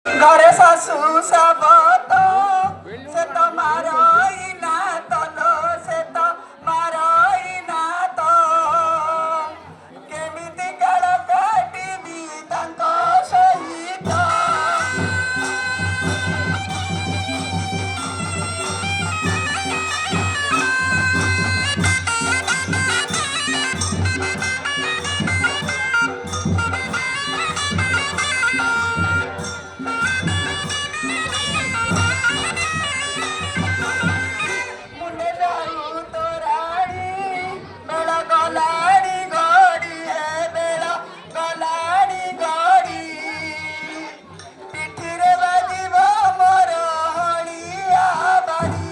घरे सासू सबत से तो मारई ना तलो से तो मारई ना तो केमिति काल काटिबी तांको सहित मुंडे जाऊ तोराणी बेला गलाड़ी गड़ी है बेला गलाड़ी गड़ी पिठिरे बाजिब मोर हड़िया बाड़ी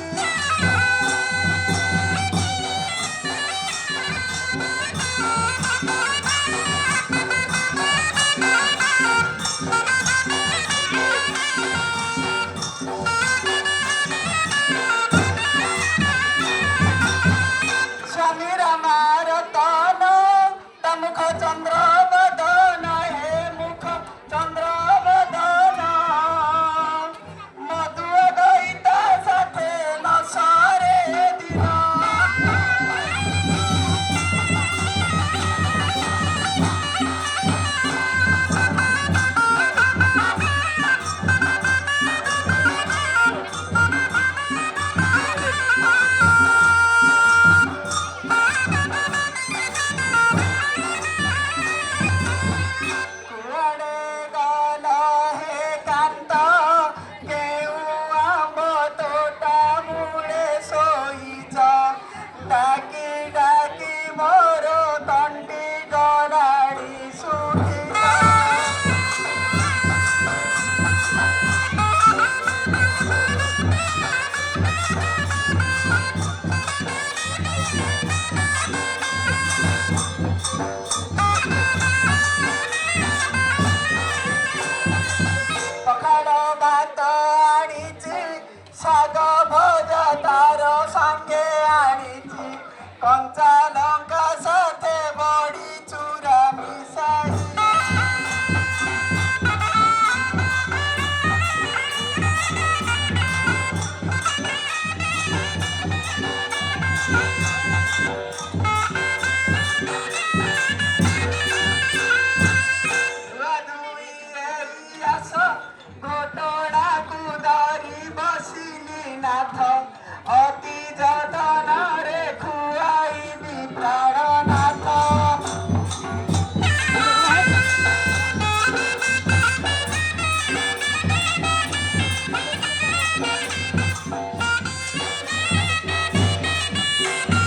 स्वामी रामार तन तमुख चंद्र बदन हे मुख चंद्र बदन मधुआ गईता साथे न सारे दिन कुआडे गला हे कांत केऊ आंब तोटा मुळे सोईच डाकी डाकी मोर तंडी गलाडी सुखीचा पखाड़ भात आनीची शाग भोज तार सांगे आनीची कंचा लंका साथे बड़ी चूरा मिसाई घोटोड़ा कुदारी बसिली नाथ अति जतन रे खुआई प्राणनाथ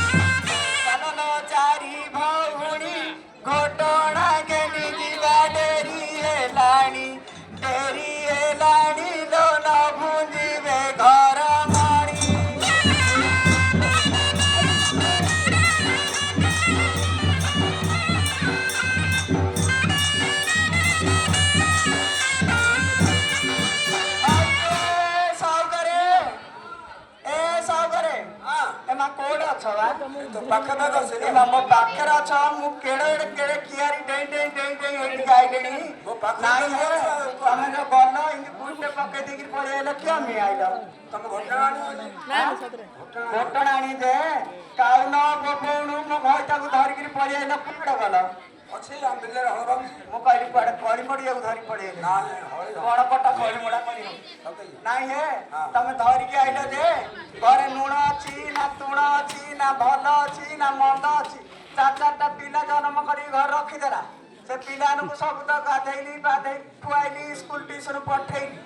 चलो चारी भौणी घोटोड़ा गेली जीवा डेरी हेलाणी डेरी हेलाणी लो न भुंजिबे घर माणी साउगरे एमा कोड अछ बा तो पाखे में गसे एमा मो पाखेर अछ मु केड़े केड़े कियारी डेई डेई डेई डेई हेटी गाइलेनी वो पाखे नाही है तमे जो गल्लो इन बुटे पके देकी पळेला क्या मी आइलो तमे घोटणाणी ना सतरे घोटणाणी जे काउन गोपौणु मो घरटा को धरि की पळेला कुकड़ा गलो अछि आंबिले हळबाम मो कहली पड़े कड़ी मड़ी धरि पड़े ना बड़ कटा कड़ी मोड़ा करी नाही है तमे धरि के आइलो जे घरे लुण अछि ना तुण अछि ना भल अछि ना मंद अछि चार चारटा पिला जन्म करी घर रखी देला से पिलानु सब त गाधैली बाधै खुआइली स्कूल ट्यूशन पठैली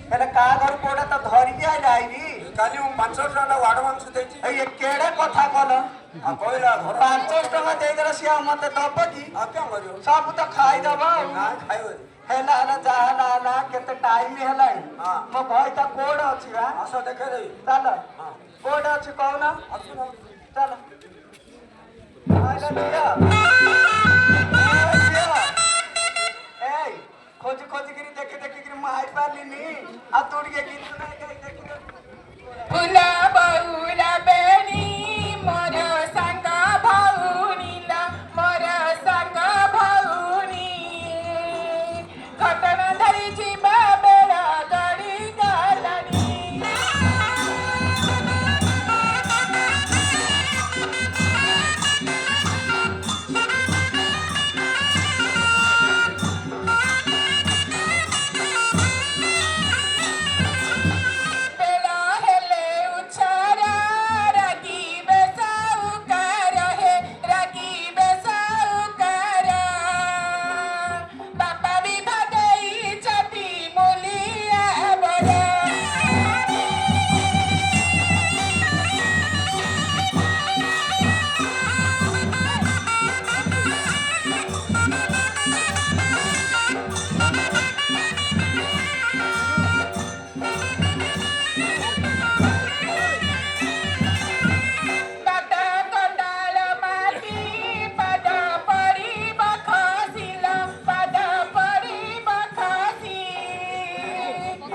हेले का घर कोडा त धरि के आइला आइली काली हम 500 टका एडवांस देछि ए केड़े कथा कल आ कहला घर 500 टका दे देला सिया मते दब की आ क्या करियो सब त खाइ दबा ना खाइयो हेला हेला जाला ला केते टाइम हेलाइ हां मो भाई त कोड अछि बा आसो देखे दे चल हां कोड अछि कहू ना अछि चल आइला दिया ए खोज खोज गिरी देखे देखे गिरी माई पालिनी आ तोड़ के गीत सुनाई